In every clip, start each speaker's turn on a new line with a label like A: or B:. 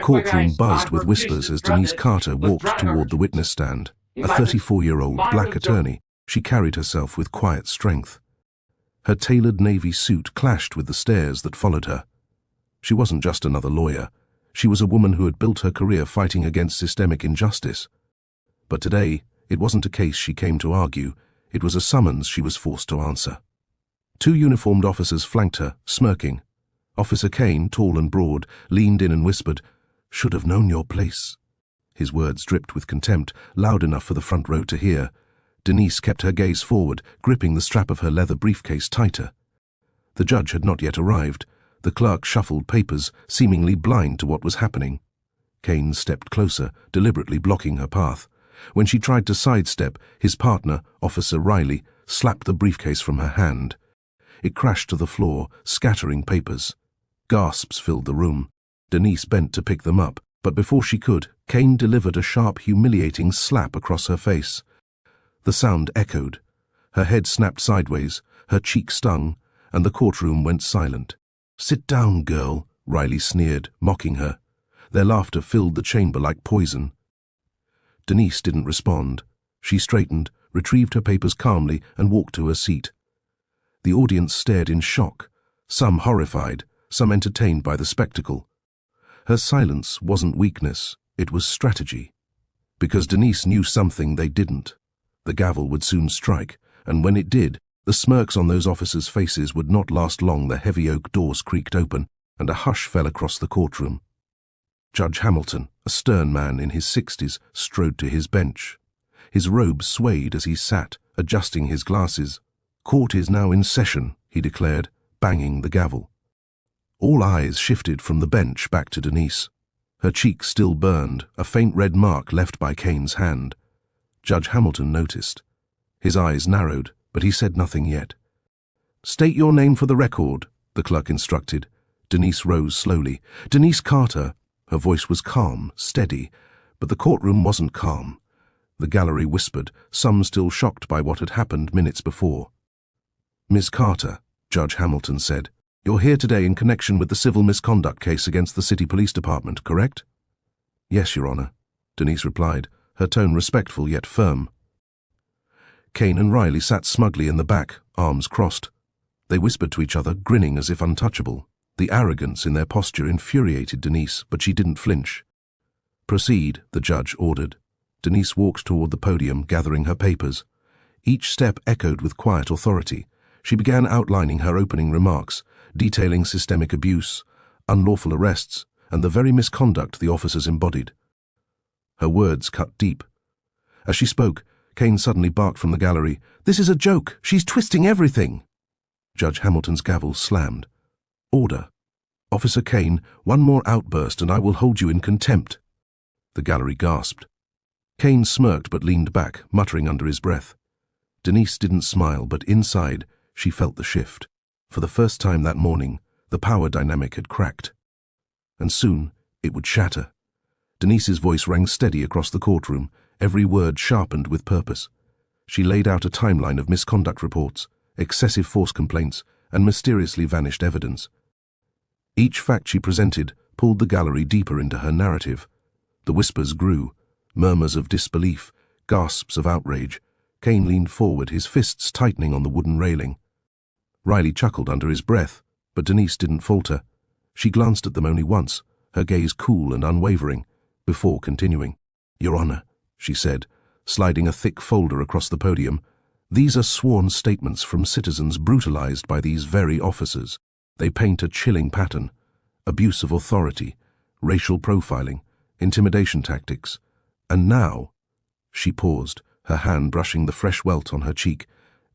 A: courtroom buzzed with whispers as Denise Carter walked toward the witness stand. A 34-year-old black attorney, she carried herself with quiet strength. Her tailored navy suit clashed with the stares that followed her. She wasn't just another lawyer. She was a woman who had built her career fighting against systemic injustice. But today, it wasn't a case she came to argue. It was a summons she was forced to answer. Two uniformed officers flanked her, smirking. Officer Kane, tall and broad, leaned in and whispered, "Should have known your place." His words dripped with contempt, loud enough for the front row to hear. Denise kept her gaze forward, gripping the strap of her leather briefcase tighter. The judge had not yet arrived. The clerk shuffled papers, seemingly blind to what was happening. Kane stepped closer, deliberately blocking her path. When she tried to sidestep, his partner, Officer Riley, slapped the briefcase from her hand. It crashed to the floor, scattering papers. Gasps filled the room. Denise bent to pick them up, but before she could, Kane delivered a sharp, humiliating slap across her face. The sound echoed. Her head snapped sideways, her cheek stung, and the courtroom went silent. "Sit down, girl," Riley sneered, mocking her. Their laughter filled the chamber like poison. Denise didn't respond. She straightened, retrieved her papers calmly, and walked to her seat. The audience stared in shock, some horrified, some entertained by the spectacle. Her silence wasn't weakness, it was strategy. Because Denise knew something they didn't. The gavel would soon strike, and when it did, the smirks on those officers' faces would not last long. The heavy oak doors creaked open, and a hush fell across the courtroom. Judge Hamilton, a stern man in his 60s, strode to his bench. His robe swayed as he sat, adjusting his glasses. "Court is now in session," he declared, banging the gavel. All eyes shifted from the bench back to Denise. Her cheek still burned, a faint red mark left by Kane's hand. Judge Hamilton noticed. His eyes narrowed, but he said nothing yet. "State your name for the record," the clerk instructed. Denise rose slowly. "Denise Carter." Her voice was calm, steady, but the courtroom wasn't calm. The gallery whispered, some still shocked by what had happened minutes before. "Miss Carter," Judge Hamilton said, "you're here today in connection with the civil misconduct case against the City Police Department, correct?" "Yes, Your Honor," Denise replied, her tone respectful yet firm. Kane and Riley sat smugly in the back, arms crossed. They whispered to each other, grinning as if untouchable. The arrogance in their posture infuriated Denise, but she didn't flinch. "Proceed," the judge ordered. Denise walked toward the podium, gathering her papers. Each step echoed with quiet authority. She began outlining her opening remarks, detailing systemic abuse, unlawful arrests, and the very misconduct the officers embodied. Her words cut deep. As she spoke, Kane suddenly barked from the gallery, "This is a joke! She's twisting everything!" Judge Hamilton's gavel slammed. "Order. Officer Kane, one more outburst and I will hold you in contempt." The gallery gasped. Kane smirked but leaned back, muttering under his breath. Denise didn't smile, but inside, she felt the shift. For the first time that morning, the power dynamic had cracked. And soon, it would shatter. Denise's voice rang steady across the courtroom, every word sharpened with purpose. She laid out a timeline of misconduct reports, excessive force complaints, and mysteriously vanished evidence. Each fact she presented pulled the gallery deeper into her narrative. The whispers grew, murmurs of disbelief, gasps of outrage. Kane leaned forward, his fists tightening on the wooden railing. Riley chuckled under his breath, but Denise didn't falter. She glanced at them only once, her gaze cool and unwavering, before continuing. "Your Honor," she said, sliding a thick folder across the podium, "these are sworn statements from citizens brutalized by these very officers. They paint a chilling pattern: abuse of authority, racial profiling, intimidation tactics. And now," she paused, her hand brushing the fresh welt on her cheek,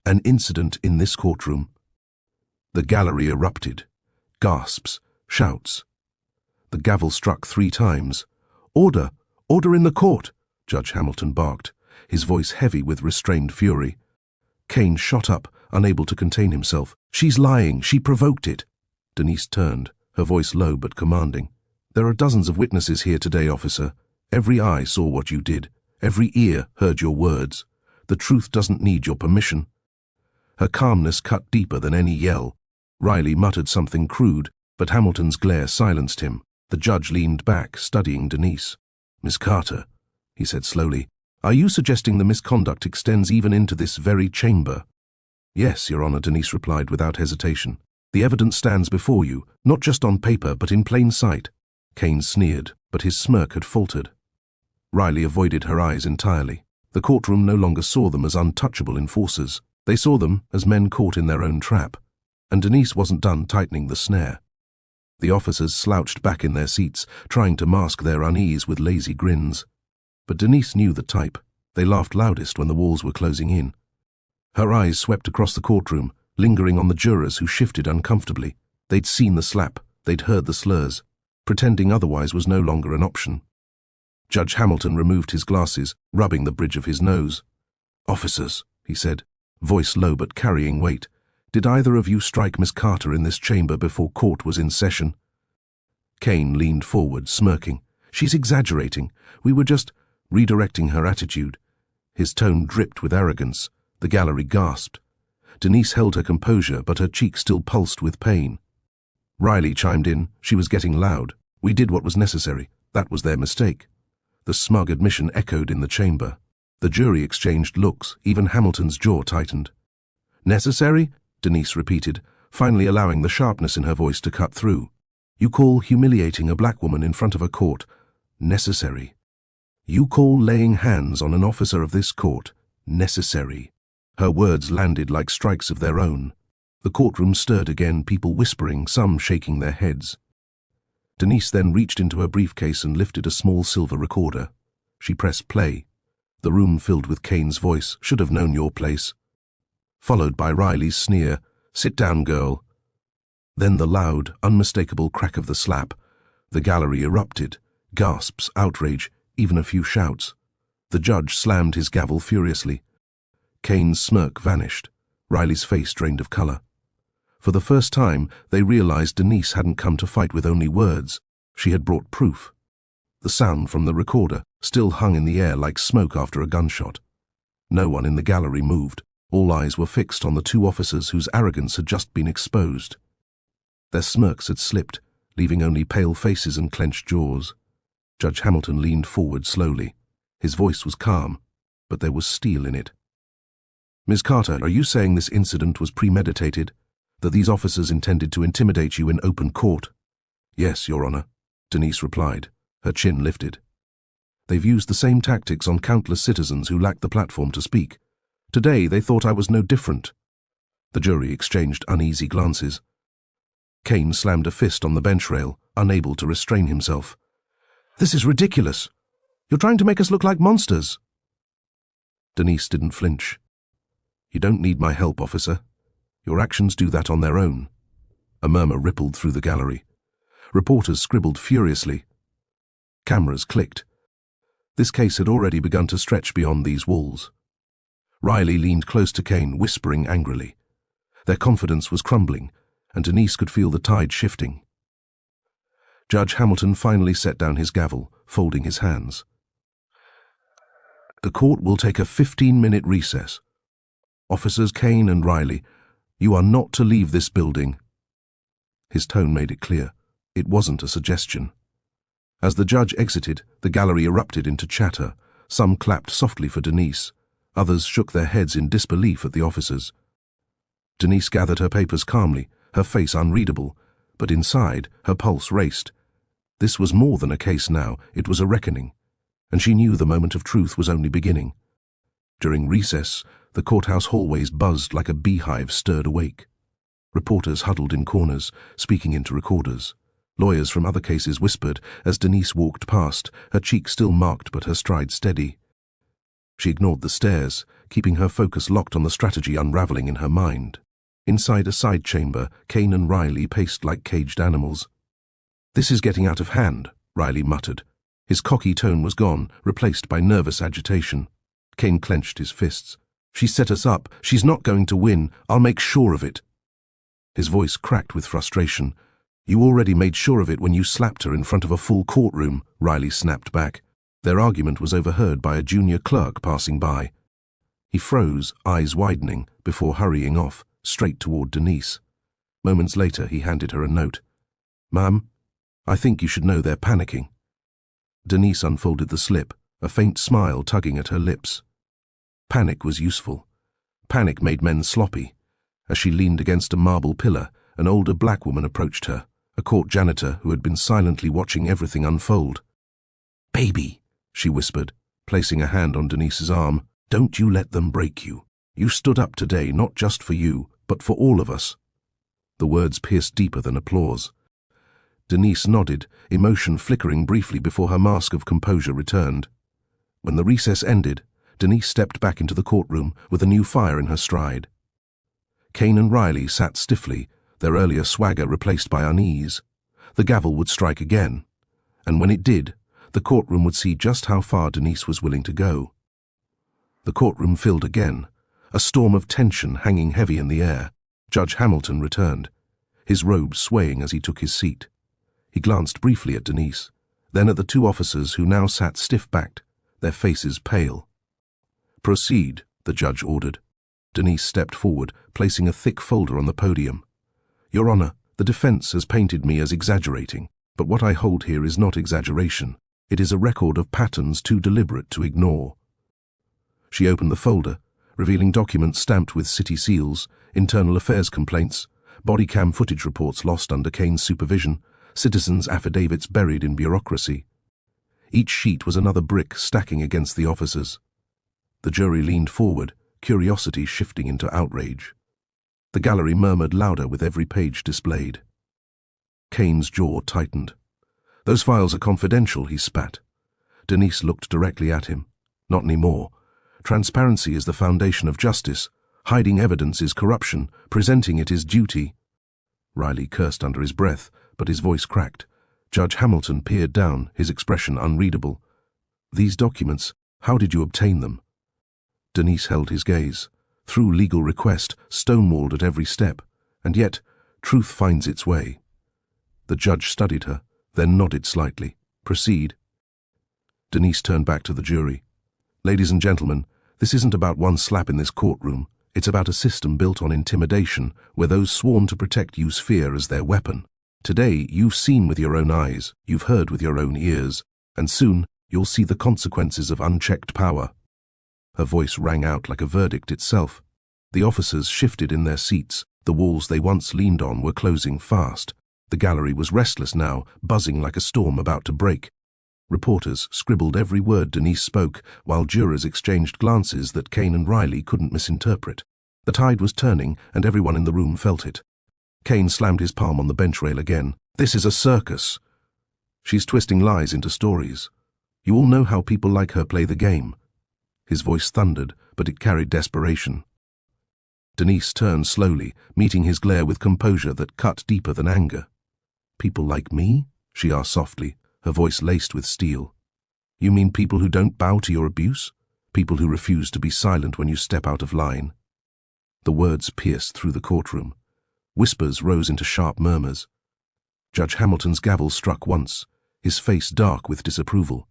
A: "an incident in this courtroom." The gallery erupted. Gasps, shouts. The gavel struck 3 times. "Order! Order in the court!" Judge Hamilton barked, his voice heavy with restrained fury. Kane shot up, unable to contain himself. "She's lying. She provoked it." Denise turned, her voice low but commanding. "There are dozens of witnesses here today, officer. Every eye saw what you did. Every ear heard your words. The truth doesn't need your permission." Her calmness cut deeper than any yell. Riley muttered something crude, but Hamilton's glare silenced him. The judge leaned back, studying Denise. "Miss Carter," he said slowly, "are you suggesting the misconduct extends even into this very chamber?" "Yes, Your Honor," Denise replied without hesitation. "The evidence stands before you, not just on paper but in plain sight." Kane sneered, but his smirk had faltered. Riley avoided her eyes entirely. The courtroom no longer saw them as untouchable enforcers. They saw them as men caught in their own trap. And Denise wasn't done tightening the snare. The officers slouched back in their seats, trying to mask their unease with lazy grins. But Denise knew the type. They laughed loudest when the walls were closing in. Her eyes swept across the courtroom, lingering on the jurors who shifted uncomfortably. They'd seen the slap, they'd heard the slurs. Pretending otherwise was no longer an option. Judge Hamilton removed his glasses, rubbing the bridge of his nose. "Officers," he said, voice low but carrying weight, "did either of you strike Miss Carter in this chamber before court was in session?" Kane leaned forward, smirking. "She's exaggerating. We were just redirecting her attitude." His tone dripped with arrogance. The gallery gasped. Denise held her composure, but her cheek still pulsed with pain. Riley chimed in. She was getting loud. "We did what was necessary. That was their mistake." The smug admission echoed in the chamber. The jury exchanged looks. Even Hamilton's jaw tightened. "Necessary?" Denise repeated, finally allowing the sharpness in her voice to cut through. "You call humiliating a black woman in front of a court necessary. You call laying hands on an officer of this court necessary." Her words landed like strikes of their own. The courtroom stirred again, people whispering, some shaking their heads. Denise then reached into her briefcase and lifted a small silver recorder. She pressed play. The room filled with Kane's voice, "Should have known your place," followed by Riley's sneer, "Sit down, girl." Then the loud, unmistakable crack of the slap. The gallery erupted. Gasps, outrage, even a few shouts. The judge slammed his gavel furiously. Kane's smirk vanished. Riley's face drained of color. For the first time, they realized Denise hadn't come to fight with only words. She had brought proof. The sound from the recorder still hung in the air like smoke after a gunshot. No one in the gallery moved. All eyes were fixed on the two officers whose arrogance had just been exposed. Their smirks had slipped, leaving only pale faces and clenched jaws. Judge Hamilton leaned forward slowly. His voice was calm, but there was steel in it. "Ms. Carter, are you saying this incident was premeditated? That these officers intended to intimidate you in open court?" "Yes, Your Honor," Denise replied, her chin lifted. "They've used the same tactics on countless citizens who lacked the platform to speak. Today they thought I was no different." The jury exchanged uneasy glances. Kane slammed a fist on the bench rail, unable to restrain himself. "This is ridiculous. You're trying to make us look like monsters." Denise didn't flinch. "You don't need my help, officer. Your actions do that on their own." A murmur rippled through the gallery. Reporters scribbled furiously. Cameras clicked. This case had already begun to stretch beyond these walls. Riley leaned close to Kane, whispering angrily. Their confidence was crumbling, and Denise could feel the tide shifting. Judge Hamilton finally set down his gavel, folding his hands. "The court will take a 15-minute recess. Officers Kane and Riley, you are not to leave this building." His tone made it clear. It wasn't a suggestion. As the judge exited, the gallery erupted into chatter. Some clapped softly for Denise. Others shook their heads in disbelief at the officers. Denise gathered her papers calmly, her face unreadable, but inside, her pulse raced. This was more than a case now, it was a reckoning, and she knew the moment of truth was only beginning. During recess, the courthouse hallways buzzed like a beehive stirred awake. Reporters huddled in corners, speaking into recorders. Lawyers from other cases whispered as Denise walked past, her cheek still marked but her stride steady. She ignored the stares, keeping her focus locked on the strategy unraveling in her mind. Inside a side chamber, Kane and Riley paced like caged animals. "This is getting out of hand," Riley muttered. His cocky tone was gone, replaced by nervous agitation. Kane clenched his fists. "She set us up. She's not going to win. I'll make sure of it." His voice cracked with frustration. "You already made sure of it when you slapped her in front of a full courtroom," Riley snapped back. Their argument was overheard by a junior clerk passing by. He froze, eyes widening, before hurrying off, straight toward Denise. Moments later, he handed her a note. "Ma'am, I think you should know they're panicking. Denise unfolded the slip, a faint smile tugging at her lips. Panic was useful. Panic made men sloppy. As she leaned against a marble pillar, an older black woman approached her, a court janitor who had been silently watching everything unfold. "Baby," she whispered, placing a hand on Denise's arm, "don't you let them break you. You stood up today not just for you, but for all of us." The words pierced deeper than applause. Denise nodded, emotion flickering briefly before her mask of composure returned. When the recess ended, Denise stepped back into the courtroom with a new fire in her stride. Kane and Riley sat stiffly, their earlier swagger replaced by unease. The gavel would strike again, and when it did, the courtroom would see just how far Denise was willing to go. The courtroom filled again, a storm of tension hanging heavy in the air. Judge Hamilton returned, his robes swaying as he took his seat. He glanced briefly at Denise, then at the two officers who now sat stiff-backed, their faces pale. "Proceed," the judge ordered. Denise stepped forward, placing a thick folder on the podium. "Your Honor, the defense has painted me as exaggerating, but what I hold here is not exaggeration. It is a record of patterns too deliberate to ignore." She opened the folder, revealing documents stamped with city seals, internal affairs complaints, body cam footage reports lost under Kane's supervision, citizens' affidavits buried in bureaucracy. Each sheet was another brick stacking against the officers. The jury leaned forward, curiosity shifting into outrage. The gallery murmured louder with every page displayed. Kane's jaw tightened. "Those files are confidential," he spat. Denise looked directly at him. "Not anymore. Transparency is the foundation of justice. Hiding evidence is corruption. Presenting it is duty." Riley cursed under his breath, but his voice cracked. Judge Hamilton peered down, his expression unreadable. "These documents, how did you obtain them?" Denise held his gaze. Through legal request, stonewalled at every step, and yet truth finds its way. The judge studied her, then nodded slightly. "Proceed." Denise turned back to the jury. "Ladies and gentlemen, this isn't about one slap in this courtroom. It's about a system built on intimidation, where those sworn to protect use fear as their weapon. Today, you've seen with your own eyes, you've heard with your own ears, and soon you'll see the consequences of unchecked power." Her voice rang out like a verdict itself. The officers shifted in their seats. The walls they once leaned on were closing fast. The gallery was restless now, buzzing like a storm about to break. Reporters scribbled every word Denise spoke, while jurors exchanged glances that Kane and Riley couldn't misinterpret. The tide was turning, and everyone in the room felt it. Kane slammed his palm on the bench rail again. "This is a circus. She's twisting lies into stories. You all know how people like her play the game." His voice thundered, but it carried desperation. Denise turned slowly, meeting his glare with composure that cut deeper than anger. "People like me?" she asked softly, her voice laced with steel. "You mean people who don't bow to your abuse? People who refuse to be silent when you step out of line?" The words pierced through the courtroom. Whispers rose into sharp murmurs. Judge Hamilton's gavel struck once, his face dark with disapproval.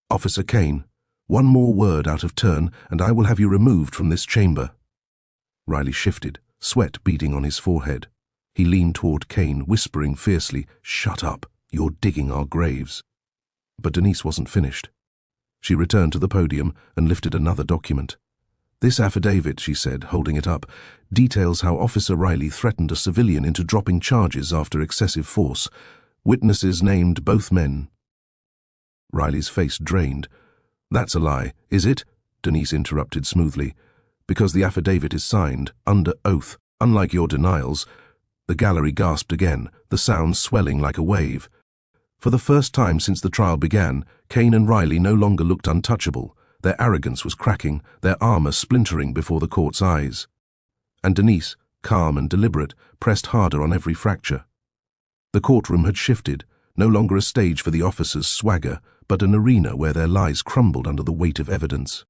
A: "Officer Kane, one more word out of turn, and I will have you removed from this chamber." Riley shifted, sweat beading on his forehead. He leaned toward Kane, whispering fiercely, "Shut up, you're digging our graves." But Denise wasn't finished. She returned to the podium and lifted another document. "This affidavit," she said, holding it up, "details how Officer Riley threatened a civilian into dropping charges after excessive force. Witnesses named both men." Riley's face drained. "That's a lie, is it?" Denise interrupted smoothly. "Because the affidavit is signed, under oath, unlike your denials." The gallery gasped again, the sound swelling like a wave. For the first time since the trial began, Kane and Riley no longer looked untouchable. Their arrogance was cracking, their armor splintering before the court's eyes. And Denise, calm and deliberate, pressed harder on every fracture. The courtroom had shifted, no longer a stage for the officers' swagger, but an arena where their lies crumbled under the weight of evidence.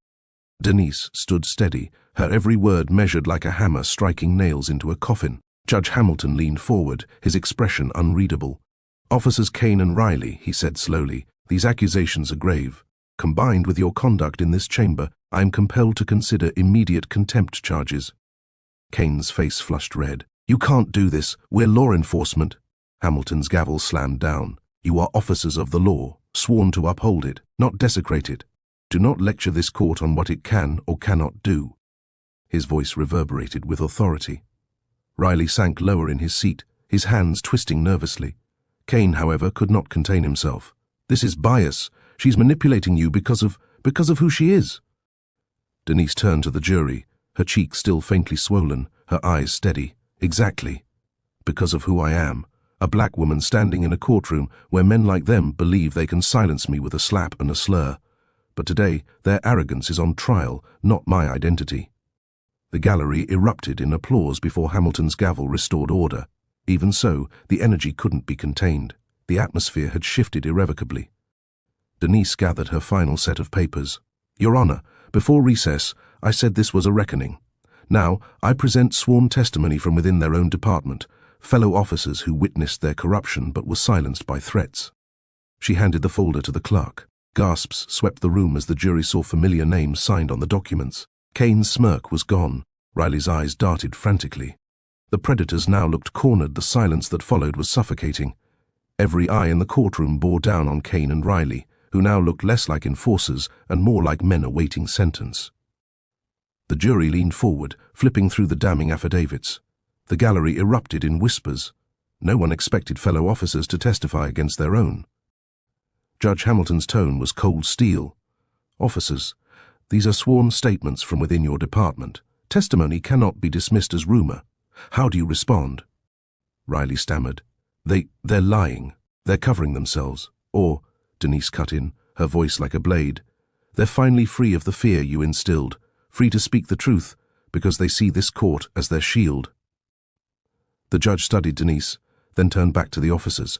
A: Denise stood steady, her every word measured like a hammer striking nails into a coffin. Judge Hamilton leaned forward, his expression unreadable. "Officers Kane and Riley," he said slowly, "these accusations are grave. Combined with your conduct in this chamber, I am compelled to consider immediate contempt charges." Kane's face flushed red. "You can't do this. We're law enforcement." Hamilton's gavel slammed down. You are officers of the law, sworn to uphold it, not desecrate it. Do not lecture this court on what it can or cannot do. His voice reverberated with authority. Riley sank lower in his seat, his hands twisting nervously. Kane, however, could not contain himself. This is bias. She's manipulating you because of who she is. Denise turned to the jury, her cheeks still faintly swollen, her eyes steady. Exactly. Because of who I am. A black woman standing in a courtroom where men like them believe they can silence me with a slap and a slur. But today, their arrogance is on trial, not my identity. The gallery erupted in applause before Hamilton's gavel restored order. Even so, the energy couldn't be contained. The atmosphere had shifted irrevocably. Denise gathered her final set of papers. Your Honor, before recess, I said this was a reckoning. Now, I present sworn testimony from within their own department, fellow officers who witnessed their corruption but were silenced by threats. She handed the folder to the clerk. Gasps swept the room as the jury saw familiar names signed on the documents. Kane's smirk was gone. Riley's eyes darted frantically. The predators now looked cornered. The silence that followed was suffocating. Every eye in the courtroom bore down on Kane and Riley, who now looked less like enforcers and more like men awaiting sentence. The jury leaned forward, flipping through the damning affidavits. The gallery erupted in whispers. No one expected fellow officers to testify against their own. Judge Hamilton's tone was cold steel. Officers, these are sworn statements from within your department. Testimony cannot be dismissed as rumor. How do you respond? Riley stammered. They're lying. They're covering themselves. Or, Denise cut in, her voice like a blade, they're finally free of the fear you instilled, free to speak the truth, because they see this court as their shield. The judge studied Denise, then turned back to the officers.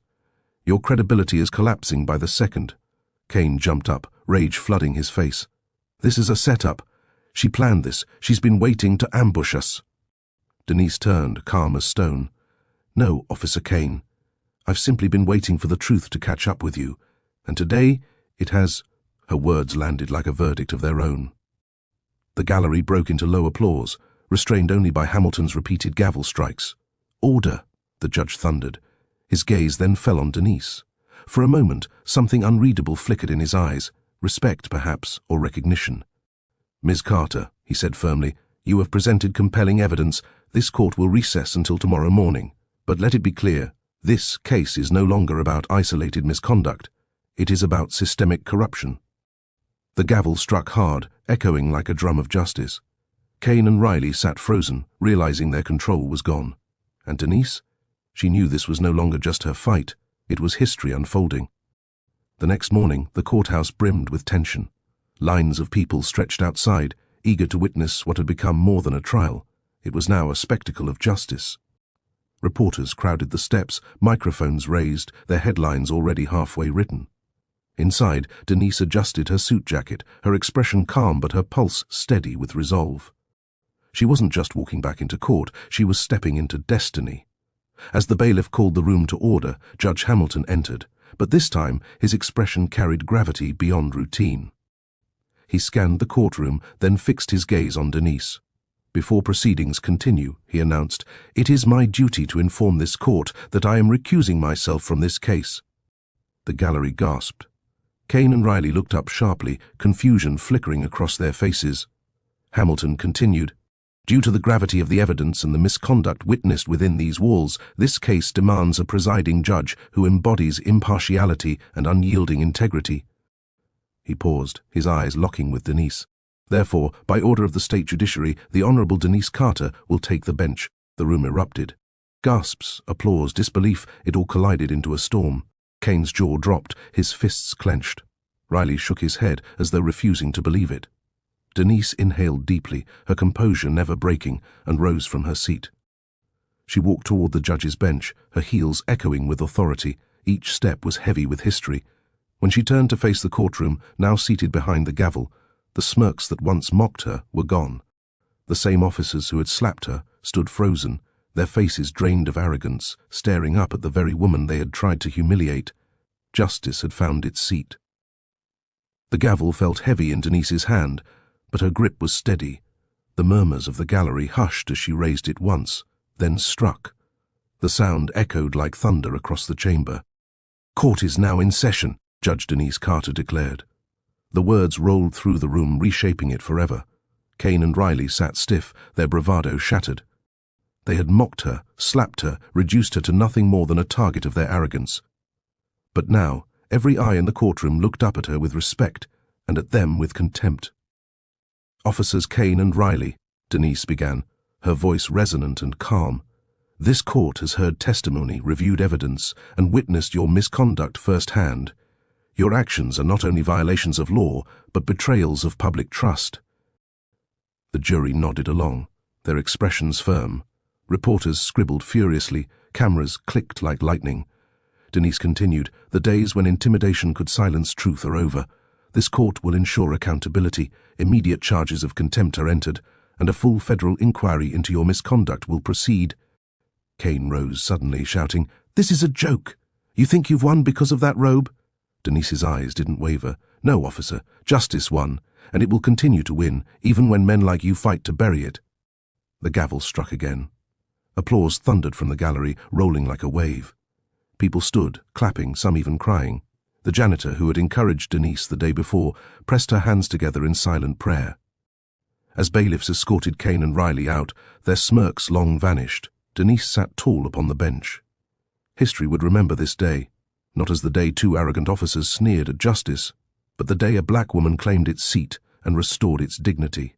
A: Your credibility is collapsing by the second. Kane jumped up, rage flooding his face. This is a setup. She planned this. She's been waiting to ambush us. Denise turned, calm as stone. No, Officer Kane. I've simply been waiting for the truth to catch up with you. And today, it has... Her words landed like a verdict of their own. The gallery broke into low applause, restrained only by Hamilton's repeated gavel strikes. Order, the judge thundered. His gaze then fell on Denise. For a moment, something unreadable flickered in his eyes, respect perhaps, or recognition. Ms. Carter, he said firmly, you have presented compelling evidence. This court will recess until tomorrow morning. But let it be clear, this case is no longer about isolated misconduct. It is about systemic corruption. The gavel struck hard, echoing like a drum of justice. Kane and Riley sat frozen, realizing their control was gone. And Denise? She knew this was no longer just her fight. It was history unfolding. The next morning, the courthouse brimmed with tension. Lines of people stretched outside, eager to witness what had become more than a trial. It was now a spectacle of justice. Reporters crowded the steps, microphones raised, their headlines already halfway written. Inside, Denise adjusted her suit jacket, her expression calm but her pulse steady with resolve. She wasn't just walking back into court, she was stepping into destiny. As the bailiff called the room to order, Judge Hamilton entered, but this time his expression carried gravity beyond routine. He scanned the courtroom, then fixed his gaze on Denise. Before proceedings continue, he announced, it is my duty to inform this court that I am recusing myself from this case. The gallery gasped. Kane and Riley looked up sharply, confusion flickering across their faces. Hamilton continued, due to the gravity of the evidence and the misconduct witnessed within these walls, this case demands a presiding judge who embodies impartiality and unyielding integrity. He paused, his eyes locking with Denise. Therefore, by order of the state judiciary, the Honorable Denise Carter will take the bench. The room erupted. Gasps, applause, disbelief, it all collided into a storm. Kane's jaw dropped, his fists clenched. Riley shook his head as though refusing to believe it. Denise inhaled deeply, her composure never breaking, and rose from her seat. She walked toward the judge's bench, her heels echoing with authority. Each step was heavy with history. When she turned to face the courtroom, now seated behind the gavel, the smirks that once mocked her were gone. The same officers who had slapped her stood frozen, their faces drained of arrogance, staring up at the very woman they had tried to humiliate. Justice had found its seat. The gavel felt heavy in Denise's hand, but her grip was steady. The murmurs of the gallery hushed as she raised it once, then struck. The sound echoed like thunder across the chamber. "Court is now in session," Judge Denise Carter declared. The words rolled through the room, reshaping it forever. Kane and Riley sat stiff, their bravado shattered. They had mocked her, slapped her, reduced her to nothing more than a target of their arrogance. But now, every eye in the courtroom looked up at her with respect, and at them with contempt. "Officers Kane and Riley," Denise began, her voice resonant and calm, "this court has heard testimony, reviewed evidence, and witnessed your misconduct firsthand. Your actions are not only violations of law, but betrayals of public trust." The jury nodded along, their expressions firm. Reporters scribbled furiously, cameras clicked like lightning. Denise continued, "The days when intimidation could silence truth are over. This court will ensure accountability, immediate charges of contempt are entered, and a full federal inquiry into your misconduct will proceed." Kane rose suddenly, shouting, "This is a joke! You think you've won because of that robe?" Denise's eyes didn't waver. "No, officer, justice won, and it will continue to win, even when men like you fight to bury it." The gavel struck again. Applause thundered from the gallery, rolling like a wave. People stood, clapping, some even crying. The janitor, who had encouraged Denise the day before, pressed her hands together in silent prayer. As bailiffs escorted Kane and Riley out, their smirks long vanished. Denise sat tall upon the bench. History would remember this day, not as the day two arrogant officers sneered at justice, but the day a black woman claimed its seat and restored its dignity.